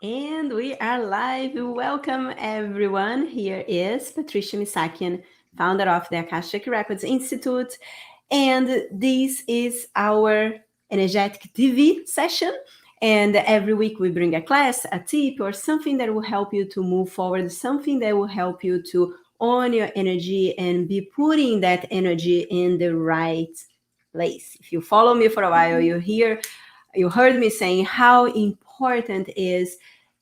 And we are live. Welcome, everyone. Here is Patricia Misakian, founder of the Akashic Records Institute. And this is our Energetic TV session. And every week we bring a class, a tip, or something that will help you to move forward, something that will help you to own your energy and be putting that energy in the right place. If you follow me for a while, you heard me saying how important is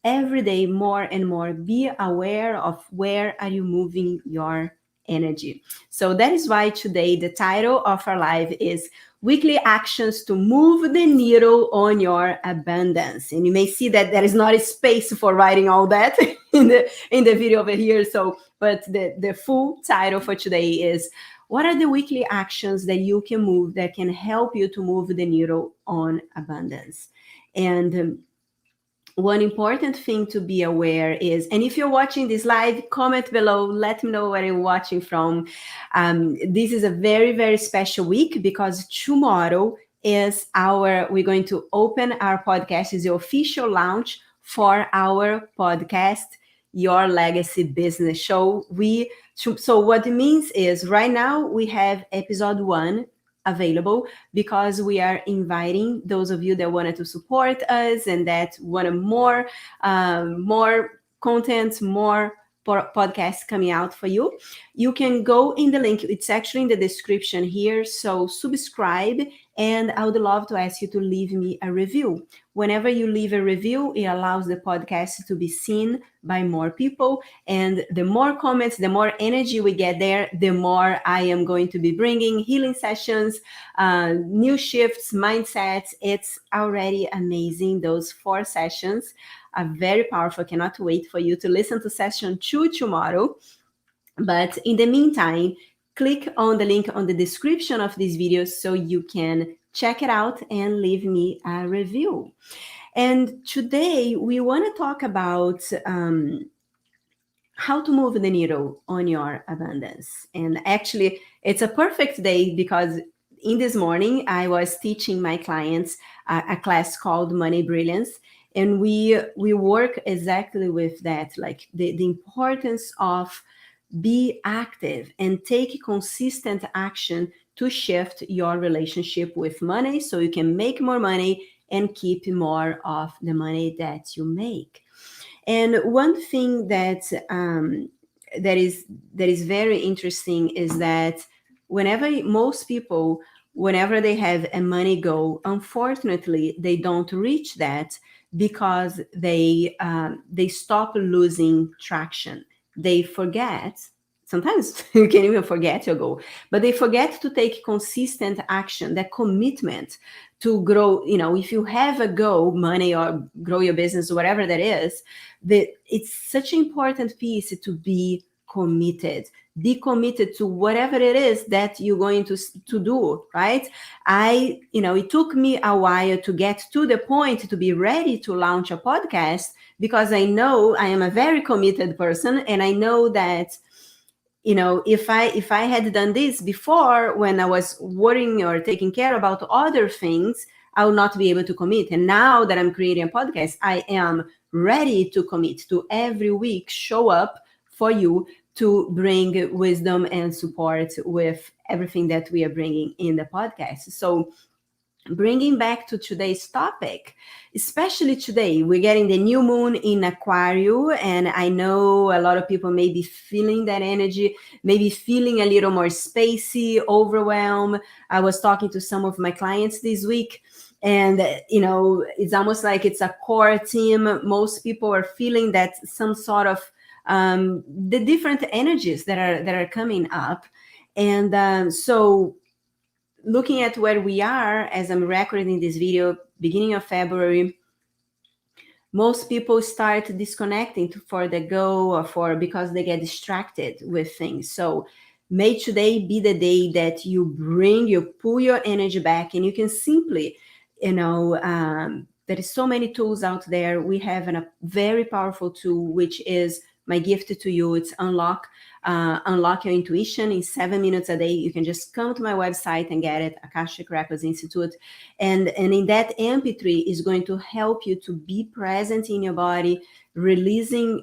every day more and more be aware of where are you moving your energy. So that is why today the title of our live is weekly actions to move the needle on your abundance. And you may see that there is not a space for writing all that in the video over here. So but the full title for today is what are the weekly actions that you can move that can help you to move the needle on abundance? And one important thing to be aware is, and if you're watching this live, comment below, let me know where you're watching from. This is a very, very special week because tomorrow we're going to open our podcast, is the official launch for our podcast, Your Legacy Business Show. So what it means is right now we have episode 1 available because we are inviting those of you that wanted to support us and that wanted more content, more podcasts coming out for you. You can go in the link. It's actually in the description here. So subscribe, and I would love to ask you to leave me a review. Whenever you leave a review, it allows the podcast to be seen by more people. And the more comments, the more energy we get there, the more I am going to be bringing healing sessions, new shifts, mindsets. It's already amazing. Those 4 sessions are very powerful. Cannot wait for you to listen to session 2 tomorrow. But in the meantime, click on the link on the description of this video so you can check it out and leave me a review. And today we want to talk about how to move the needle on your abundance. And actually, it's a perfect day because in this morning, I was teaching my clients a class called Money Brilliance. And we work exactly with that, like the importance of be active and take consistent action to shift your relationship with money so you can make more money and keep more of the money that you make. And one thing that is very interesting is that most people, whenever they have a money goal, unfortunately, they don't reach that because they stop losing traction. They forget. Sometimes you can even forget your goal, but they forget to take consistent action, that commitment to grow. If you have a goal, money or grow your business, whatever that is, it's such an important piece to be committed. Be committed to whatever it is that you're going to do, right? It took me a while to get to the point to be ready to launch a podcast because I know I am a very committed person, and I know that if I had done this before when I was worrying or taking care about other things, I will not be able to commit. And now that I'm creating a podcast, I am ready to commit to every week show up for you to bring wisdom and support with everything that we are bringing in the podcast. So bringing back to today's topic, especially today, we're getting the new moon in Aquarius, and I know a lot of people may be feeling that energy, maybe feeling a little more spacey, overwhelmed. I was talking to some of my clients this week, and it's almost like it's a core team. Most people are feeling that some sort of the different energies that are coming up, and so looking at where we are as I'm recording this video, beginning of February, most people start disconnecting for the go or because they get distracted with things. So may today be the day that you pull your energy back, and you can simply, there is so many tools out there. We have a very powerful tool, which is my gift to you. It's unlock your intuition in 7 minutes a day. You can just come to my website and get it, Akashic Records Institute. And in that MP3 is going to help you to be present in your body, releasing,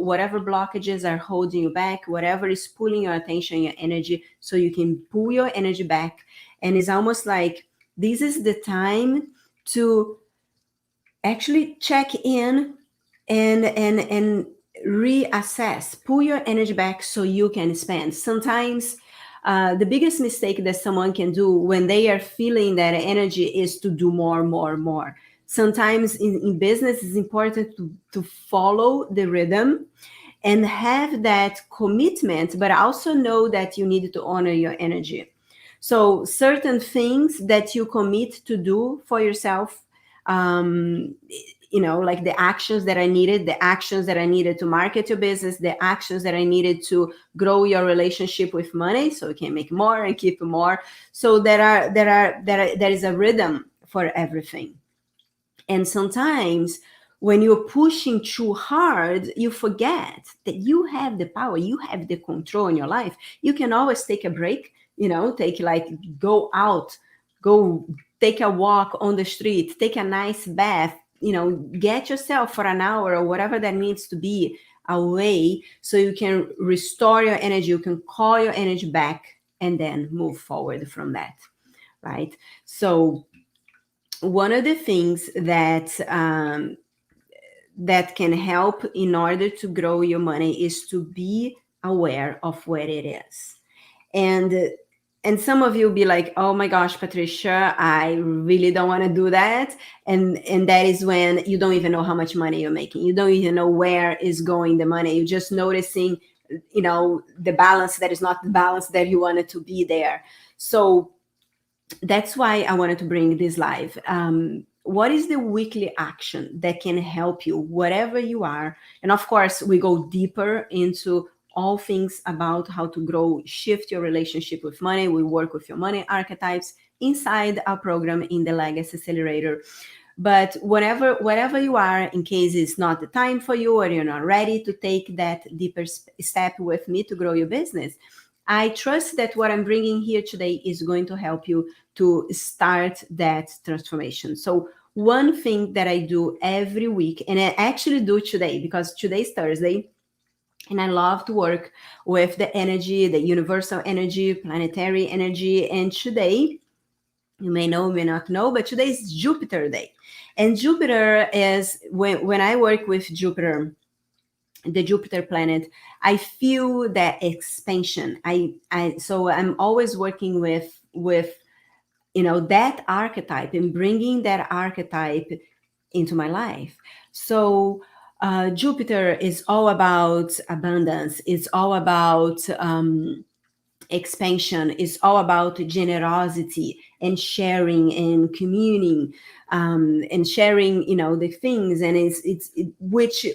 whatever blockages are holding you back, whatever is pulling your attention, your energy, so you can pull your energy back. And it's almost like this is the time to actually check in and reassess, pull your energy back so you can spend. Sometimes the biggest mistake that someone can do when they are feeling that energy is to do more. Sometimes in business, it's important to follow the rhythm and have that commitment, but also know that you need to honor your energy. So certain things that you commit to do for yourself, like the actions that I needed to market your business, the actions that I needed to grow your relationship with money so you can make more and keep more. So there is a rhythm for everything. And sometimes when you're pushing too hard, you forget that you have the power, you have the control in your life. You can always take a break, go out, go take a walk on the street, take a nice bath, get yourself for an hour or whatever that needs to be away so you can restore your energy, you can call your energy back and then move forward from that, right? So one of the things that that can help in order to grow your money is to be aware of where it is. And some of you will be like, oh my gosh, Patricia, I really don't want to do that. And that is when you don't even know how much money you're making. You don't even know where is going the money. You're just noticing, the balance that is not the balance that you wanted to be there. So that's why I wanted to bring this live. What is the weekly action that can help you, whatever you are? And of course, we go deeper into all things about how to grow, shift your relationship with money. We work with your money archetypes inside our program in the Legacy Accelerator. But whatever you are, in case it's not the time for you or you're not ready to take that deeper step with me to grow your business, I trust that what I'm bringing here today is going to help you to start that transformation. So one thing that I do every week, and I actually do today because today's Thursday, and I love to work with the energy, the universal energy, planetary energy. And today, you may know, may not know, but today is Jupiter Day. And Jupiter is, when I work with Jupiter, the Jupiter planet, I feel that expansion. So I'm always working with that archetype and bringing that archetype into my life. So Jupiter is all about abundance. It's all about expansion. It's all about generosity and sharing and communing and sharing, the things. And which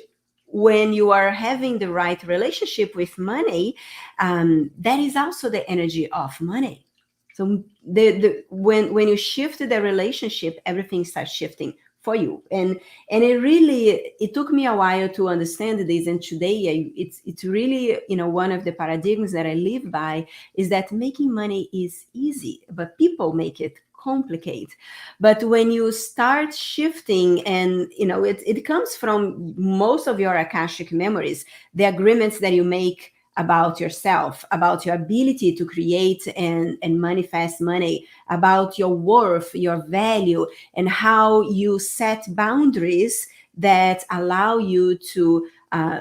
when you are having the right relationship with money, that is also the energy of money. So when you shift the relationship, everything starts shifting for you. And it took me a while to understand this. And today it's really, one of the paradigms that I live by is that making money is easy, but people make it complicate. But when you start shifting, and it comes from most of your Akashic memories, the agreements that you make about yourself, about your ability to create and manifest money, about your worth, your value, and how you set boundaries that allow you to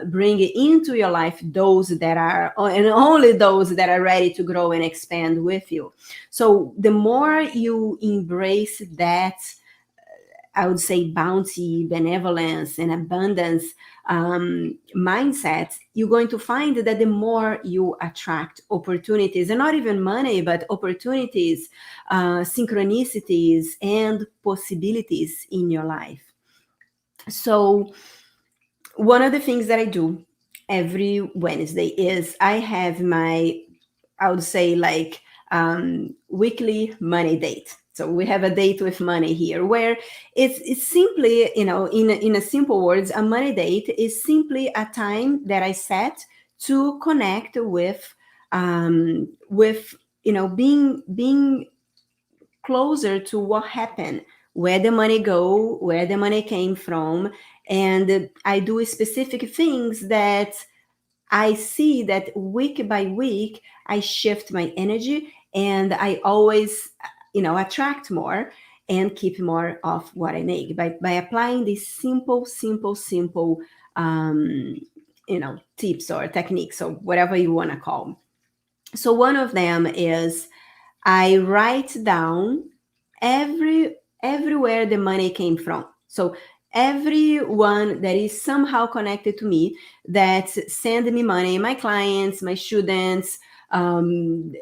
bring into your life those that are, and only those that are ready to grow and expand with you. So the more you embrace that, I would say, bounty, benevolence, and abundance mindset, you're going to find that the more you attract opportunities, and not even money, but opportunities, synchronicities, and possibilities in your life. So one of the things that I do every Wednesday is I have my, I would say, weekly money date. So we have a date with money here, where it's simply, in a simple words, a money date is simply a time that I set to connect with being closer to what happened, where the money go, where the money came from, and I do specific things that I see that week by week I shift my energy, and I always, attract more and keep more of what I make by applying these simple tips or techniques or whatever you want to call. So one of them is I write down everywhere the money came from. So everyone that is somehow connected to me that send me money, my clients, my students, um,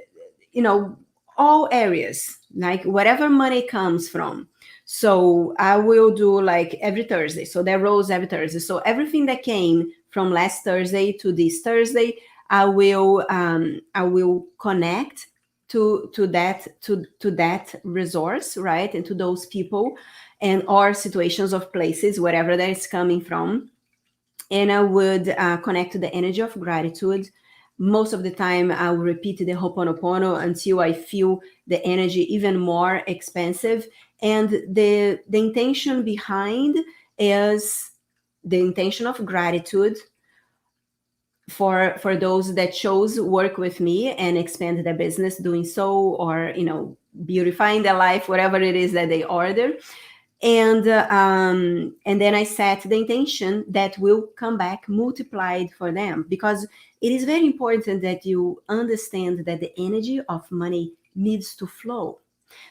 you know, all areas, like whatever money comes from. So I will do like every Thursday. So that rolls every Thursday. So everything that came from last Thursday to this Thursday, I will connect to that resource, right, and to those people and or situations of places, wherever that is coming from, and I would connect to the energy of gratitude. Most of the time, I will repeat the Ho'oponopono until I feel the energy even more expansive. And the intention behind is the intention of gratitude for those that chose work with me and expand their business doing so, or beautifying their life, whatever it is that they order. And then I set the intention that will come back multiplied for them, because it is very important that you understand that the energy of money needs to flow.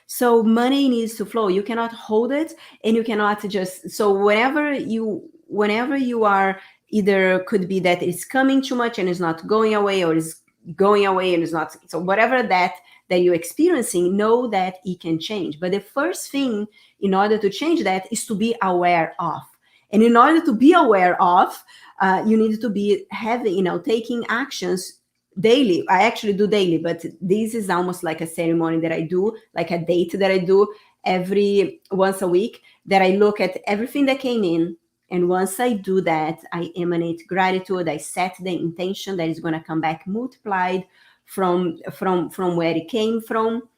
So money needs to flow. You cannot hold it, and you cannot just, so whenever you are, either could be that it's coming too much and it's not going away, or is going away and it's not, so whatever that you're experiencing, know that it can change. But the first thing in order to change that is to be aware of. And in order to be aware of, you need to be having, taking actions daily. I actually do daily, but this is almost like a ceremony that I do, like a date that I do every once a week, that I look at everything that came in. And once I do that, I emanate gratitude. I set the intention that is going to come back multiplied from where it came from.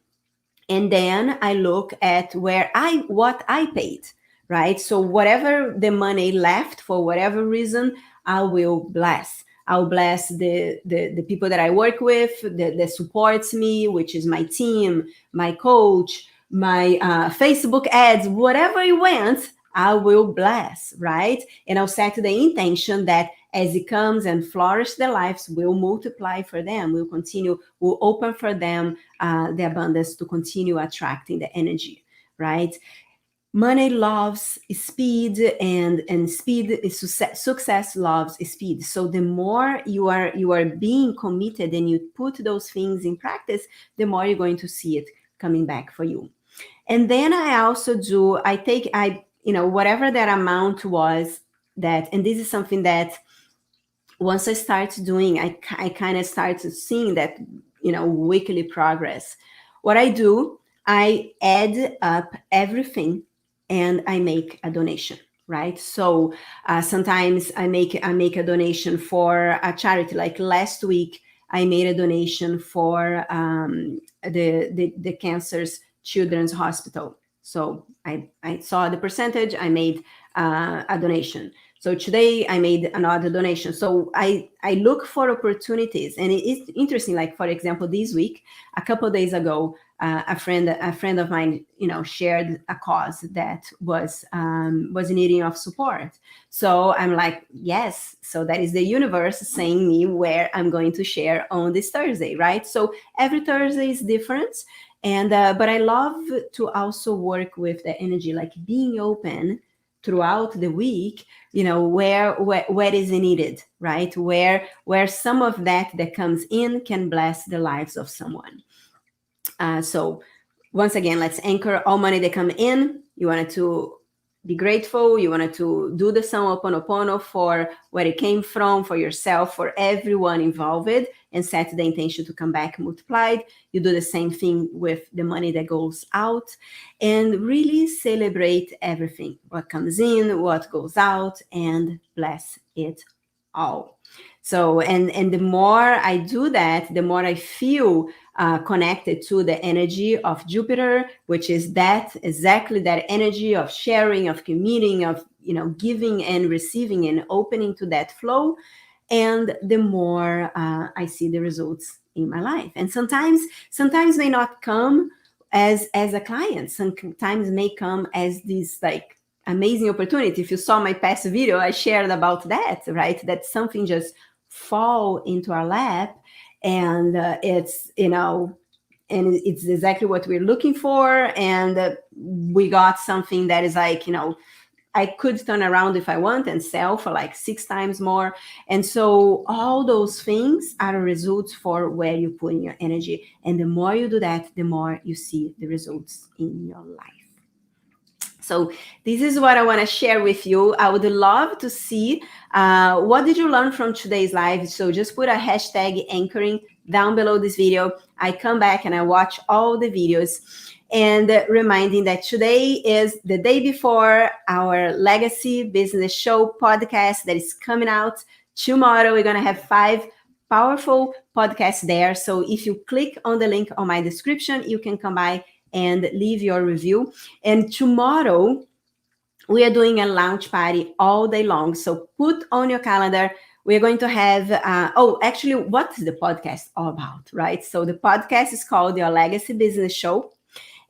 And then I look at what I paid, right? So whatever the money left, for whatever reason, I will bless. I'll bless the people that I work with, that supports me, which is my team, my coach, my Facebook ads, whatever it went, I will bless, right? And I'll set the intention that as it comes and flourish, their lives will multiply for them, will open for them the abundance to continue attracting the energy, right? Money loves speed, and speed is success loves speed. So the more you are being committed and you put those things in practice, the more you're going to see it coming back for you. And then I also do, whatever that amount was, that, and this is something that once I start doing, I kind of start seeing that, weekly progress. What I do, I add up everything and I make a donation, right? So sometimes I make a donation for a charity. Like last week, I made a donation for the Cancer's Children's Hospital. So I saw the percentage, I made a donation. So today I made another donation. So I look for opportunities, and it is interesting. Like, for example, this week, a couple of days ago, a friend of mine, shared a cause that was needing of support. So I'm like, yes. So that is the universe saying me where I'm going to share on this Thursday, right? So every Thursday is different. And but I love to also work with the energy, like being open throughout the week, where is it needed, right? Where some of that comes in can bless the lives of someone. So once again, let's anchor all money that come in. You wanted to be grateful. You wanted to do the Ho'oponopono for where it came from, for yourself, for everyone involved. and set the intention to come back multiplied. You do the same thing with the money that goes out, and really celebrate everything, what comes in, what goes out, and bless it all. So, and the more I do that, the more I feel connected to the energy of Jupiter, which is exactly that energy of sharing, of communing, of giving and receiving and opening to that flow. And the more I see the results in my life. And sometimes may not come as a client. Sometimes may come as this like amazing opportunity. If you saw my past video, I shared about that, right? That something just fall into our lap, and it's and it's exactly what we're looking for, and we got something that is like I could turn around if I want and sell for like 6 times more. And so all those things are results for where you put in your energy, and the more you do that, the more you see the results in your life. So this is what I want to share with you. I would love to see what did you learn from today's live. So just put a hashtag anchoring down below this video. I come back and I watch all the videos, and reminding that today is the day before our Legacy Business Show podcast that is coming out tomorrow. We're going to have 5 powerful podcasts there. So if you click on the link on my description, you can come by and leave your review. And tomorrow we are doing a launch party all day long. So put on your calendar. We're going to have, actually, what is the podcast all about, right? So the podcast is called Your Legacy Business Show,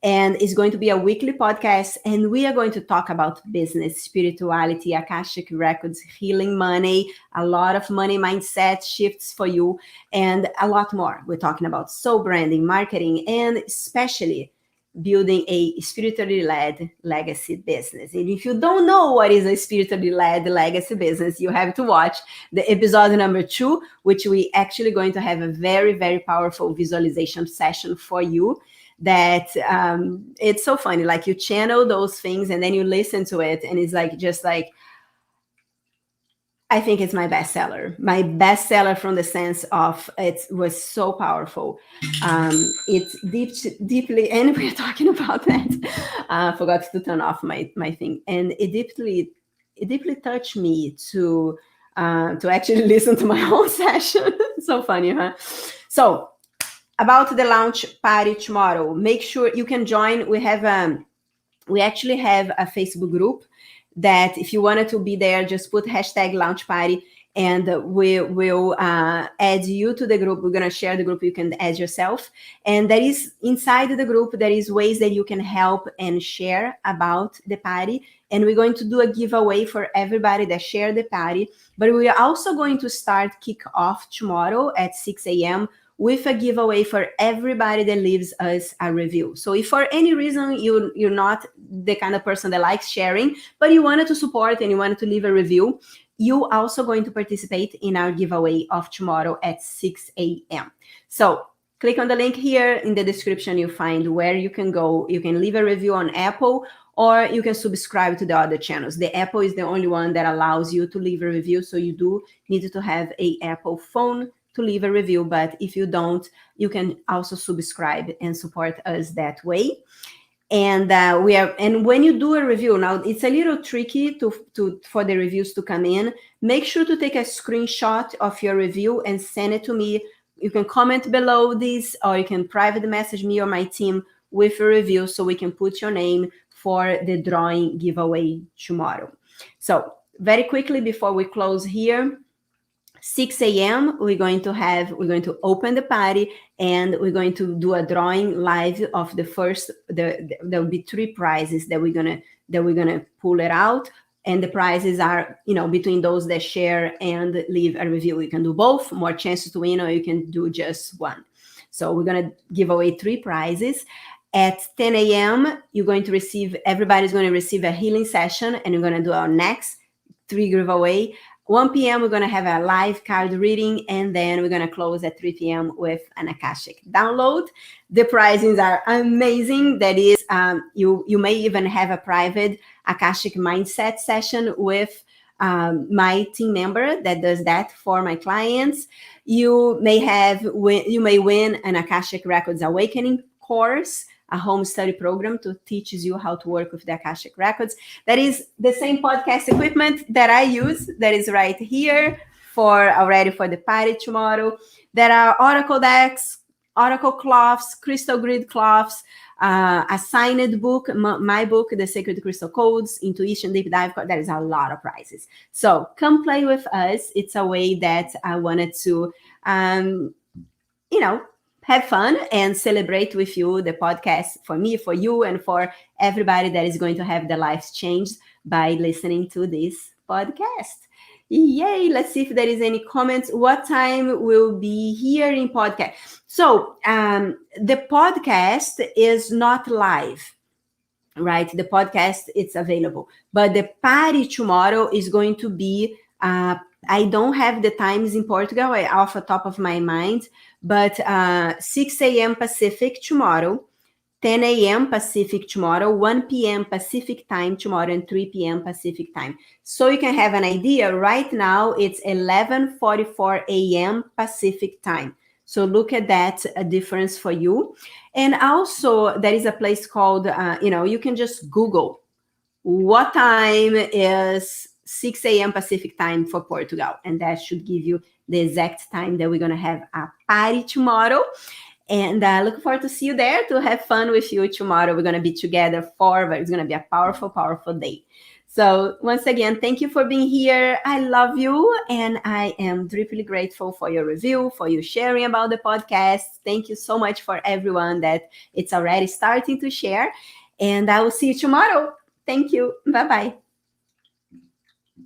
and it's going to be a weekly podcast. And we are going to talk about business, spirituality, Akashic records, healing money, a lot of money mindset shifts for you, and a lot more. We're talking about soul branding, marketing, and especially building a spiritually led legacy business. And if you don't know what is a spiritually led legacy business, you have to watch the episode number 2, which we actually going to have a very, very powerful visualization session for you. That it's so funny, like you channel those things and then you listen to it, and it's like just like, I think it's my bestseller from the sense of it was so powerful. It's deeply, and we're talking about that. I forgot to turn off my thing, and it deeply touched me to actually listen to my own session. So funny, huh? So about the launch party tomorrow, make sure you can join. We actually have a Facebook group that if you wanted to be there, just put hashtag launch party, and we will add you to the group. We're going to share the group. You can add yourself. And that is inside the group, there is ways that you can help and share about the party. And we're going to do a giveaway for everybody that share the party. But we are also going to start kick off tomorrow at 6 a.m. with a giveaway for everybody that leaves us a review. So if for any reason you're not the kind of person that likes sharing, but you wanted to support and you wanted to leave a review, you also going to participate in our giveaway of tomorrow at 6 a.m. So click on the link here in the description. You'll find where you can go. You can leave a review on Apple, or you can subscribe to the other channels. The Apple is the only one that allows you to leave a review. So you do need to have an Apple phone to leave a review, but if you don't, you can also subscribe and support us that way. And and when you do a review, now it's a little tricky for the reviews to come in. Make sure to take a screenshot of your review and send it to me. You can comment below this, or you can private message me or my team with a review so we can put your name for the drawing giveaway tomorrow. So very quickly before we close here, 6 a.m. we're going to open the party, and we're going to do a drawing live of the first. There will be 3 prizes that we're gonna pull it out, and the prizes are between those that share and leave a review. You can do both, more chances to win, or you can do just one. So we're gonna give away 3 prizes. At 10 a.m. everybody's going to receive a healing session, and we're going to do our next 3 giveaway. 1 p.m. we're going to have a live card reading, and then we're going to close at 3 p.m. with an Akashic download. The prizes are amazing. That is, you may even have a private Akashic mindset session with my team member that does that for my clients. You may win an Akashic Records Awakening course, a home study program to teaches you how to work with the Akashic Records. That is the same podcast equipment that I use, that is right here already for the party tomorrow. There are oracle decks, oracle cloths, crystal grid cloths, a signed book, my book, The Sacred Crystal Codes, Intuition Deep Dive. There is a lot of prizes. So come play with us. It's a way that I wanted to, have fun and celebrate with you the podcast, for me, for you, and for everybody that is going to have their lives changed by listening to this podcast. Yay! Let's see if there is any comments. What time will be here in podcast? So the podcast is not live, right? The podcast, it's available, but the party tomorrow is going to be, I don't have the times in Portugal off the top of my mind, but 6 a.m. Pacific tomorrow, 10 a.m. Pacific tomorrow, 1 p.m. Pacific time tomorrow, and 3 p.m. Pacific time. So you can have an idea. Right now, it's 11:44 a.m. Pacific time. So look at that, a difference for you. And also, there is a place called, you can just Google what time is 6 a.m. Pacific time for Portugal. And that should give you the exact time that we're going to have a party tomorrow. And looking forward to see you there, to have fun with you tomorrow. We're going to be together it's going to be a powerful, powerful day. So once again, thank you for being here. I love you. And I am deeply grateful for your review, for you sharing about the podcast. Thank you so much for everyone that it's already starting to share. And I will see you tomorrow. Thank you. Bye-bye.